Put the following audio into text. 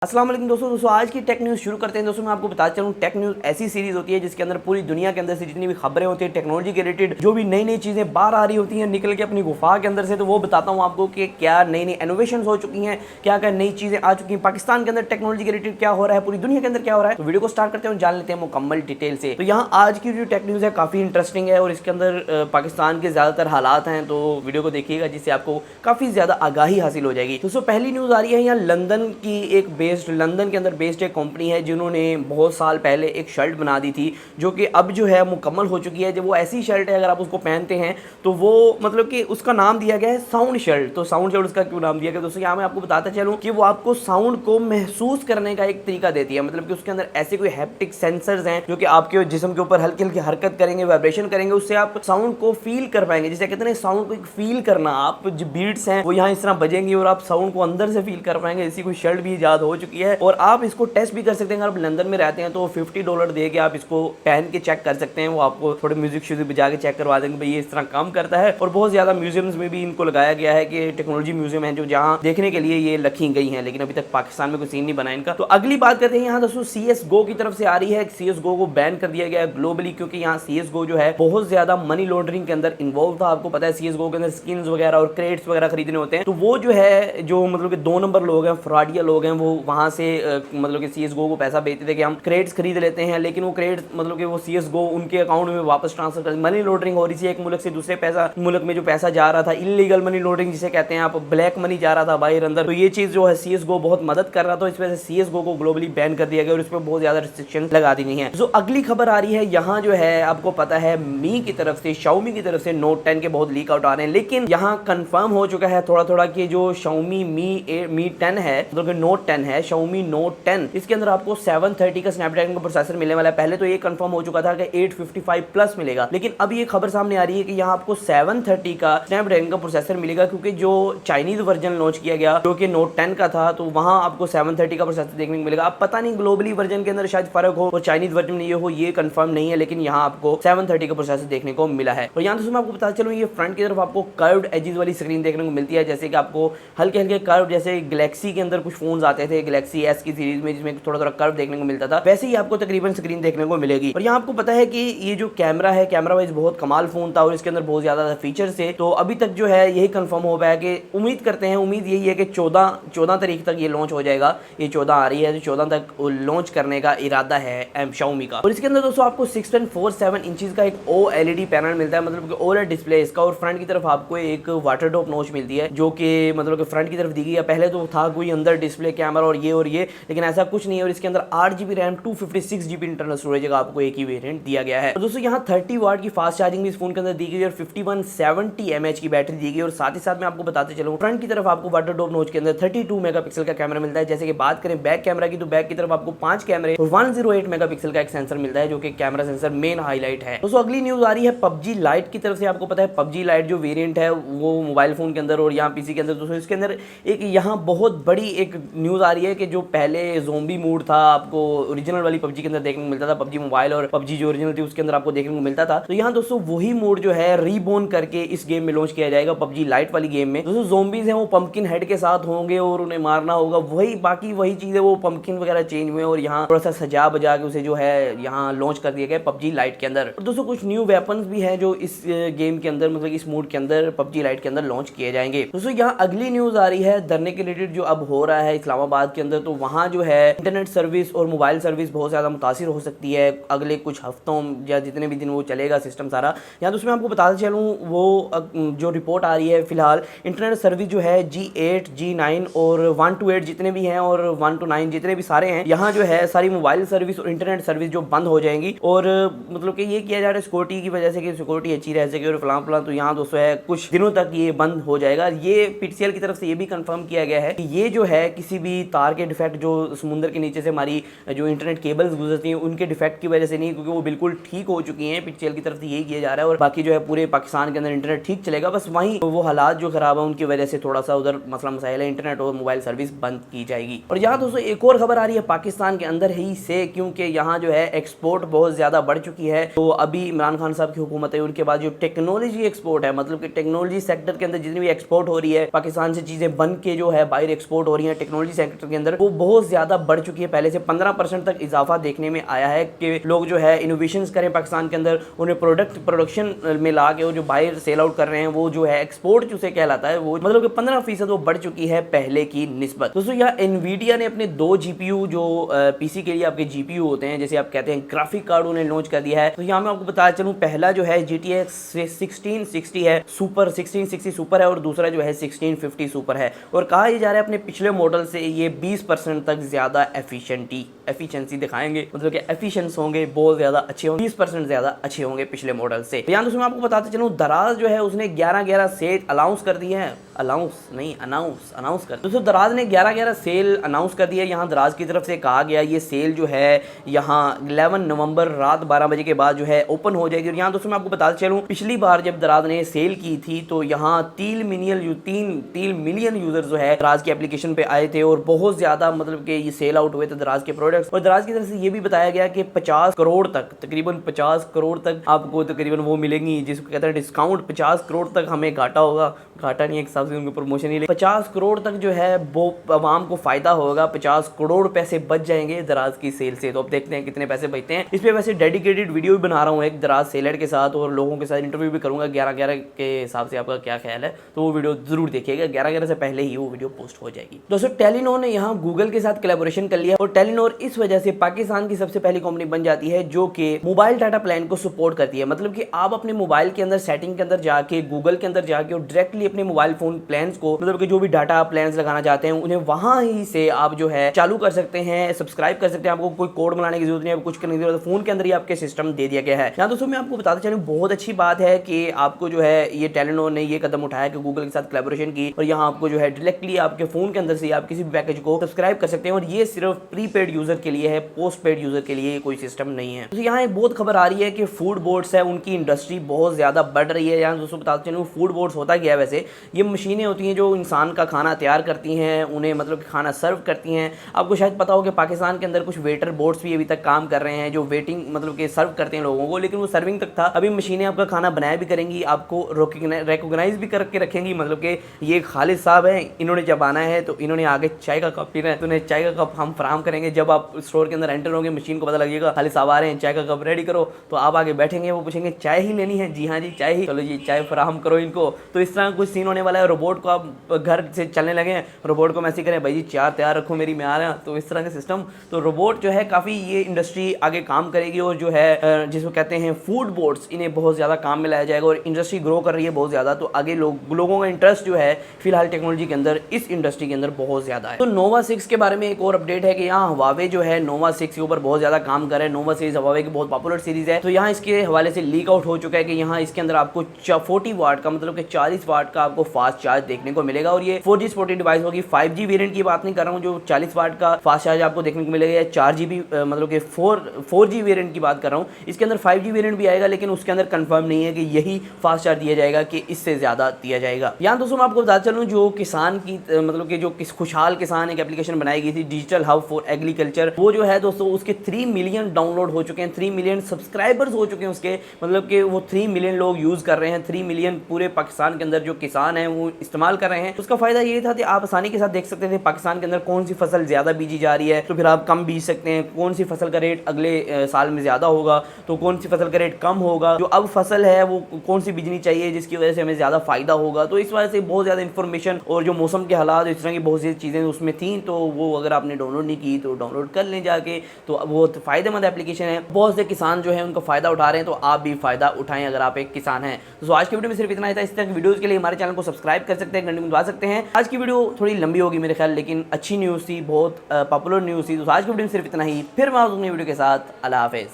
अस्सलाम वालेकुम दोस्तों आज की टेक न्यूज़ शुरू करते हैं। दोस्तों मैं आपको बताता चलूँ, टेक न्यूज़ ऐसी सीरीज़ होती है जिसके अंदर पूरी दुनिया के अंदर से जितनी भी खबरें होती हैं टेक्नोलॉजी के रिलेटेड, जो भी नई नई चीज़ें बाहर आ रही होती हैं निकल के अपनी गुफा के अंदर से, तो वो बताता हूँ आपको कि क्या नई नई इनोवेशन हो चुकी हैं, क्या क्या नई चीज़ें आ चुकी हैं पाकिस्तान के अंदर, टेक्नोलॉजी के रिलेटेड क्या हो रहा है, पूरी दुनिया के अंदर क्या हो रहा है। तो वीडियो को स्टार्ट करते हैं, जान लेते हैं मुकम्मल डिटेल से। तो यहाँ आज की जो टेक न्यूज़ है काफ़ी इंटरेस्टिंग है और इसके अंदर पाकिस्तान के ज़्यादातर हालात हैं, तो वीडियो को देखिएगा जिससे आपको काफ़ी ज़्यादा आगाही हासिल हो जाएगी। दोस्तों पहली न्यूज़ आ रही है यहाँ लंदन की, एक लंदन के अंदर बेस्ड एक कंपनी है जिन्होंने बहुत साल पहले एक शर्ट बना दी थी जो कि अब जो है मुकम्मल हो चुकी है। जब वो ऐसी शर्ट है अगर आप उसको पहनते हैं तो वो मतलब कि उसका नाम दिया गया है साउंड शर्ट। तो साउंड शर्ट उसका क्यों नाम दिया गया दोस्तों, यहाँ मैं आपको बताता चलूँ कि वो आपको साउंड को महसूस करने का एक तरीका देती है। मतलब कि उसके अंदर ऐसे कोई हैप्टिक सेंसर्स हैं जो कि आपके जिस्म के ऊपर हल्की हल्की हरकत करेंगे, वाइब्रेशन करेंगे, उससे आप साउंड को फील कर पाएंगे। जैसे कहते हैं साउंड को फील करना, आप जो बीट्स हैं वो यहाँ इस तरह बजेंगी और आप साउंड को अंदर से फील कर पाएंगे। ऐसी कोई शर्ट भी ईजाद हो चुकी है और आप इसको टेस्ट भी कर सकते हैं। अगर आप लंदन में रहते हैं तो $50 दे के आप इसको पहन के चेक कर सकते हैं। वो आपको थोड़े म्यूजिक श्यूजिक बजा के चेक करवा देंगे भाई ये इस तरह काम करता है। और बहुत ज्यादा म्यूजियम्स में भी इनको लगाया गया है कि टेक्नोलॉजी म्यूजियम है जो जहाँ देखने के लिए ये रखी गई है, लेकिन अभी तक पाकिस्तान में कोई सीन नहीं बना इनका। तो अगली बात करते हैं यहाँ दोस्तों CSGO की तरफ से आ रही है। CSGO को बैन कर दिया गया है ग्लोबली क्योंकि यहाँ CSGO जो है बहुत ज्यादा मनी लॉन्ड्रिंग के अंदर इन्वॉल्व था। आपको पता है CSGO के अंदर स्किन्स वगैरह और क्रेड्स वगैरह खरीदने होते हैं, तो वो जो है जो मतलब कि 2 नंबर लोग हैं, फ्रॉडिया लोग हैं, वो वहां से मतलब कि CSGO को पैसा भेजते थे कि हम क्रेड्स खरीद लेते हैं, लेकिन वो क्रेड्स मतलब कि वो CSGO उनके अकाउंट में वापस ट्रांसफर कर, मनी लॉन्ड्रिंग हो रही थी। एक मुल्क से दूसरे मुल्क में जो पैसा जा रहा था, इलीगल मनी लॉन्ड्रिंग जिसे कहते हैं आप, ब्लैक मनी जा रहा था बाहर अंदर। तो ये चीज जो है CSGO बहुत मदद कर रहा था, इस वजह से CSGO को ग्लोबली बैन कर दिया गया और इसमें बहुत ज्यादा रिस्ट्रिक्शन लगा दी गई है। जो अगली खबर आ रही है यहाँ जो है आपको पता है मी की तरफ से, Xiaomi की तरफ से Note 10 के बहुत लीक आउट आ रहे हैं, लेकिन यहाँ कंफर्म हो चुका है थोड़ा थोड़ा कि जो Xiaomi Mi 10 है, मतलब कि Note 10 है, Xiaomi Note 10, इसके अंदर आपको 730 का स्नैपड्रैगन का प्रोसेसर मिलने वाला है। पहले तो ये कंफर्म हो चुका था कि 855 प्लस मिलेगा, लेकिन अब ये खबर सामने आ रही है कि यहाँ आपको 730 का स्नैपड्रैगन का प्रोसेसर मिलेगा क्योंकि जो चाइनीज वर्जन लॉन्च किया गया जो कि Note 10 का था, तो वहां आपको 730 का प्रोसेसर देखने को मिलेगा। अब पता नहीं ग्लोबली वर्जन के अंदर शायद फर्क हो और चाइनीज वर्जन में ये हो, ये कंफर्म नहीं है, लेकिन यहाँ आपको 730 का प्रोसेसर देखने को मिला है। और यहाँ दोस्तों मैं आपको बता चलूँ, ये फ्रंट की तरफ आपको कर्व्ड एजेस वाली स्क्रीन देखने को मिलती है, जैसे कि आपको हल्के हल्के कर्व, जैसे गैलेक्सी के अंदर कुछ फोन आते थे गैलेक्सी S की सीरीज में जिसमें थोड़ा थोड़ा कर्व देखने को मिलता था, वैसे ही आपको तकरीबन स्क्रीन देखने को मिलेगी। और यहाँ आपको पता है कि ये जो कैमरा है, कैमरा वाइज बहुत कमाल फोन था और इसके अंदर बहुत ज्यादा फीचर्स थे। तो अभी तक जो है यही कंफर्म हो पाया कि उम्मीद करते हैं, उम्मीद यही है कि 14 तारीख तक ये लॉन्च हो जाएगा। ये 14 आ रही है तो 14 तक लॉन्च करने का इरादा है Xiaomi का। और इसके अंदर दोस्तों आपको 6.47 इंचेस का एक OLED पैनल मिलता है, मतलब कि OLED डिस्प्ले इसका। और फ्रंट की तरफ आपको एक वाटर ड्रॉप नॉच मिलती है जो कि मतलब कि फ्रंट की तरफ दी गई है। पहले तो था कोई अंदर डिस्प्ले कैमरा और ये, लेकिन ऐसा कुछ नहीं है। और इसके अंदर 8GB RAM 256GB internal storage का आपको एक ही वेरिएंट दिया गया है। तो दोस्तों यहाँ 30 वाट की फास्ट चार्जिंग भी इस फोन के अंदर दी गई और 5170 mAh की बैटरी दी गई। और साथ ही साथ मैं आपको बताते चलूँ, फ्रंट की तरफ आपको वाटर ड्रॉप नॉच के अंदर 32 मेगापिक्सल का कैमरा मिलता है। जैसे कि बात करें बैक कैमरा की, तो बैक की तरफ आपको 5 कैमरे और 108 मेगापिक्सल का एक सेंसर मिलता है जो कि कैमरा सेंसर मेन हाईलाइट है। दोस्तों अगली न्यूज आ रही है PUBG Lite की तरफ से। आपको पता है PUBG Lite जो वेरिएंट है वो मोबाइल फोन के अंदर और यहाँ PC के अंदर, दोस्तों इसके अंदर एक यहाँ बहुत बड़ी एक न्यूज आ रही है कि जो पहले ज़ोंबी मूड था आपको ओरिजिनल वाली PUBG के अंदर देखने को मिलता था, PUBG मोबाइल और PUBG जो ओरिजिनल थी उसके अंदर आपको देखने को मिलता था, तो यहाँ दोस्तों वही मूड जो है रीबोर्न करके इस गेम में लॉन्च किया जाएगा। PUBG Lite वाली गेम में दोस्तों ज़ोंबीज हैं वो पंपकिन हेड के साथ होंगे और उन्हें मारना होगा, वही बाकी वही चीजें, वो पंपकिन वगैरह चेंज हुए और यहाँ थोड़ा सा सजा बजा के उसे जो है यहाँ लॉन्च कर दिया गया PUBG Lite के अंदर। और दोस्तों कुछ न्यू वेपन्स भी हैं जो इस गेम के अंदर, मतलब इस मूड के अंदर PUBG Lite के अंदर लॉन्च किए जाएंगे। दोस्तों यहाँ अगली न्यूज आ रही है धरने के रिलेटेड जो अब हो रहा है इस्लामाबाद के अंदर, तो वहाँ जो है इंटरनेट सर्विस और मोबाइल सर्विस बहुत ज़्यादा मुतासिर हो सकती है अगले कुछ हफ्तों या जितने भी दिन वो चलेगा सिस्टम सारा। यहाँ दोस्तों मैं आपको बताता चलूँ, वो जो रिपोर्ट आ रही है फिलहाल, इंटरनेट सर्विस जो है G8 G9 और 1 to 8 जितने भी हैं और 1 to 9 जितने भी सारे हैं, यहाँ जो है सारी मोबाइल सर्विस और इंटरनेट सर्विस जो बंद हो जाएंगी। और मतलब कि ये किया जा रहा है सिक्योरिटी की वजह से कि सिक्योरिटी अच्छी रह सके और फलां फलां, तो यहाँ दोस्तों है कुछ दिनों तक ये बंद हो जाएगा। ये PTCL की तरफ से ये भी कंफर्म किया गया है कि ये जो है किसी भी तार के डिफेक्ट जो समुद्र के नीचे से हमारी जो इंटरनेट केबल्स गुजरती हैं उनके डिफेक्ट की वजह से नहीं, क्योंकि वो बिल्कुल ठीक हो चुकी हैं। PTCL की तरफ से यही किया जा रहा है और बाकी जो है पूरे पाकिस्तान के अंदर इंटरनेट ठीक चलेगा। बस वहीं वो हालात जो खराब है उनकी वजह से थोड़ा सा उधर मसला मसाइल है, इंटरनेट और मोबाइल सर्विस बंद की जाएगी। और यहाँ दोस्तों एक और खबर आ रही है पाकिस्तान के अंदर ही से, क्योंकि यहाँ जो है एक्सपोर्ट बहुत ज्यादा बढ़ चुकी है। तो अभी इमरान खान साहब की हुकूमत है, उनके बाद जो टेक्नोलॉजी एक्सपोर्ट है, मतलब कि टेक्नोलॉजी सेक्टर के अंदर जितनी भी एक्सपोर्ट हो रही है पाकिस्तान से चीजें बन के जो है बाहर एक्सपोर्ट हो रही है टेक्नोलॉजी सेक्टर के अंदर वो बहुत ज्यादा बढ़ चुकी है। पहले से 15% तक इजाफा देखने में आया है कि लोग जो है इनोवेशंस करें पाकिस्तान के अंदर, उन्हें प्रोडक्शन में ला के वो जो बाहर सेल आउट कर रहे हैं, वो जो है एक्सपोर्ट जिसे कहलाता है, वो मतलब कि 15% वो बढ़ चुकी है पहले की निस्बत। दोस्तों यहाँ एनवीडिया ने अपने 2 जीपीयू जो पीसी के लिए आपके जीपीयू होते हैं, जैसे आप कहते हैं ग्राफिक कार्ड, उन्हें लॉन्च कर दिया है। तो यहाँ मैं आपको बताया चलूँ, पहला जो है GTX 1660 है, सुपर 1660 सुपर है, और दूसरा जो है 1650 सुपर है। और कहा यह जा रहा है अपने पिछले मॉडल से ये 20% तक ज्यादा एफिशिएंसी दिखाएंगे, मतलब कि एफिशिएंस होंगे, बहुत ज्यादा अच्छे होंगे, 20% ज्यादा अच्छे होंगे पिछले मॉडल से। यहाँ दोस्तों मैं आपको बताते चलूँ, दराज जो है उसने 11 सेल अनाउंस कर दिए हैं, अनाउंस कर दोस्तों, दराज ने 11 सेल अनाउंस कर दिया है। यहाँ दराज की तरफ से कहा गया ये सेल जो है यहाँ 11 नवंबर रात 12 बजे के बाद जो है ओपन हो जाएगी। और यहाँ दोस्तों मैं आपको बताते चलूँ, पिछली बार जब दराज ने सेल की थी तो यहाँ 3 मिलियन यूजर जो है दराज की एप्लीकेशन पे आए थे, और बहुत ज्यादा मतलब कि ये सेल आउट हुए थे दराज के प्रोडक्ट्स। और दराज की तरफ से ये भी बताया गया कि 50 करोड़ तक, तकरीबन 50 करोड़ तक आपको तकरीबन वो मिलेंगी, जिसको कहते हैं डिस्काउंट। 50 करोड़ तक हमें घाटा होगा, घाटा नहीं एक हिसाब से उनकी प्रमोशन ही, 50 करोड़ तक जो है वो आवाम को फायदा होगा, 50 करोड़ पैसे बच जाएंगे दराज की सेल से। तो अब देखते हैं कितने पैसे बचते हैं। इस पे वैसे डेडिकेटेड वीडियो भी बना रहा हूँ एक दराज सेलर के साथ, और लोगों के साथ इंटरव्यू भी करूंगा 11 के हिसाब से। आपका क्या ख्याल है? तो वो वीडियो जरूर देखिएगा, 11 से पहले ही वो वीडियो पोस्ट हो जाएगी। दोस्तों टेलीनॉर ने यहाँ गूगल के साथ कोलैबोरेशन कर लिया, और टेलीनॉर इस वजह से पाकिस्तान की सबसे पहली कंपनी बन जाती है जो कि मोबाइल डाटा प्लान को सपोर्ट करती है। मतलब कि आप अपने मोबाइल के अंदर सेटिंग के अंदर जाके, गूगल के अंदर जाके, और डायरेक्टली अपने मोबाइल फोन प्लान्स को, मतलब कि जो भी डाटा प्लान्स लगाना चाहते हैं उन्हें वहां ही से आप जो है चालू कर सकते हैं, सब्सक्राइब कर सकते हैं। आपको कोई कोड बनाने की जरूरत नहीं है, कुछ करने की जरूरत, फोन के अंदर ही आपके सिस्टम दे दिया गया है। यहाँ दोस्तों मैं आपको बताते चलूं, बहुत अच्छी बात है कि आपको जो है ये टेलीनॉर ने ये कदम उठाया कि गूगल के साथ कोलैबोरेशन की, और यहाँ आपको जो है डायरेक्टली आपके फोन के अंदर से आप किसी भी पैकेज को सब्सक्राइब कर सकते हैं। और ये सिर्फ प्रीपेड यूजर के लिए है, पोस्ट पेड यूजर के लिए कोई सिस्टम नहीं है। तो यहाँ एक बहुत खबर आ रही है कि फूड बोर्ड्स है, उनकी इंडस्ट्री बहुत ज्यादा बढ़ रही है। यहाँ दोस्तों बताते चलूं, फूड बोर्ड्स होता क्या है? वैसे ये मशीनें होती हैं जो इंसान का खाना तैयार करती हैं, उन्हें मतलब खाना सर्व करती हैं। आपको शायद पता हो कि पाकिस्तान के अंदर कुछ वेटर बोर्ड्स भी अभी तक काम कर रहे हैं जो वेटिंग मतलब कि सर्व करते हैं लोगों को, लेकिन वो सर्विंग तक था। अभी मशीनें आपका खाना बनाया भी करेंगी, आपको रिकॉग्नाइज भी करके रखेंगी, मतलब कि ये खालिद साहब हैं, इन्होंने जब आना है तो इन्होंने आगे चाय का कप पीना है तो उन्हें चाय का कप हम फराम करेंगे। जब आप स्टोर के अंदर एंटर होंगे, मशीन को पता लगेगा खालिद साहब आ रहे हैं, चाय का कप रेडी करो, तो आप आगे बैठेंगे, वो पूछेंगे चाय ही लेनी है? जी हाँ जी चाय ही, चलो जी चाय फराहम करो इनको। तो इस तरह कुछ सीन होने वाला है। रोबोट को आप घर से चलने लगे हैं, रोबोट को मैसेज करें भाई जी चाय तैयार रखो मेरी, मैं आ रहा हूँ, तो इस तरह का सिस्टम। तो रोबोट जो है काफ़ी ये इंडस्ट्री आगे काम करेगी, और जो है जिसको कहते हैं फूड बोर्ड्स, इन्हें बहुत ज़्यादा काम में लाया जाएगा, और इंडस्ट्री ग्रो कर रही है बहुत ज़्यादा। तो आगे लोगों का इंटरेस्ट जो है फिलहाल टेक्नोलॉजी के अंदर, इस इंडस्ट्री के अंदर बहुत ज़्यादा है। तो नोवा 6 के बारे में एक और अपडेट है कि यहाँ हवावे जो है नोवा 6 के ऊपर बहुत ज़्यादा काम कर रहे हैं। नोवा सीरीज हवावे की बहुत पॉपुलर सीरीज है, तो यहाँ इसके हवाले से लीक आउट हो चुका है कि यहाँ इसके अंदर आपको 40 वाट का, मतलब कि 40 वाट का आपको फास्ट चार्ज देखने को मिलेगा। और ये 4G सपोर्टेड डिवाइस होगी। 5G वेरिएंट की बात नहीं कर रहा हूँ, जो 40 वाट का फास्ट चार्ज आपको देखने को मिलेगा, 4GB मतलब कि 4G वेरिएंट की बात कर रहा हूँ। इसके अंदर 5G वेरिएंट भी आएगा, लेकिन उसके अंदर कंफर्म नहीं है कि यही फास्ट चार्ज दिया जाएगा कि इससे ज़्यादा दिया जाएगा। यहाँ दोस्तों मैं आपको बताता चलूँ, जो किसान की मतलब कि जो खुशहाल किसान एक एप्लीकेशन बनाई गई थी, डिजिटल हब फॉर एग्रीकल्चर, वो जो है दोस्तों उसके 3 मिलियन डाउनलोड हो चुके हैं, 3 मिलियन सब्सक्राइबर्स हो चुके हैं उसके, मतलब कि वो 3 मिलियन लोग यूज़ कर रहे हैं। 3 मिलियन पूरे पाकिस्तान के अंदर जो किसान हैं वो इस्तेमाल कर रहे हैं। उसका फ़ायदा ये था कि आप आसानी के साथ देख सकते थे पाकिस्तान के अंदर कौन सी फसल ज़्यादा बीजी जा रही है, तो फिर आप कम बीज सकते हैं। कौन सी फसल का रेट अगले साल में ज़्यादा होगा, तो कौन सी फसल का रेट कम होगा। जो अब फसल है वो कौन सी बीजनी चाहिए जिसकी वजह से हमें ज़्यादा फ़ायदा होगा। तो इस वजह से बहुत ज़्यादा इन्फॉर्मेशन, और जो मौसम के हालात, इस तरह की बहुत सी चीज़ें उसमें थी। तो वो अगर आपने डाउनलोड नहीं की तो डाउनलोड कर लें जाके, तो बहुत फ़ायदेमंद एप्लीकेशन है। बहुत से किसान जो है उनका फ़ायदा उठा रहे हैं, तो आप भी फ़ायदा उठाएं अगर आप एक किसान हैं। तो आज की वीडियो में सिर्फ इतना ही था। इस तरह की वीडियोज़ के लिए हमारे चैनल को सब्सक्राइब कर सकते हैं, घंटी दबा सकते हैं। आज की वीडियो थोड़ी लंबी होगी मेरे ख्याल, लेकिन अच्छी न्यूज़ थी, बहुत पॉपुलर न्यूज़ थी। तो आज की वीडियो में सिर्फ इतना ही, फिर मैं वीडियो के साथ। अल्लाह हाफिज़।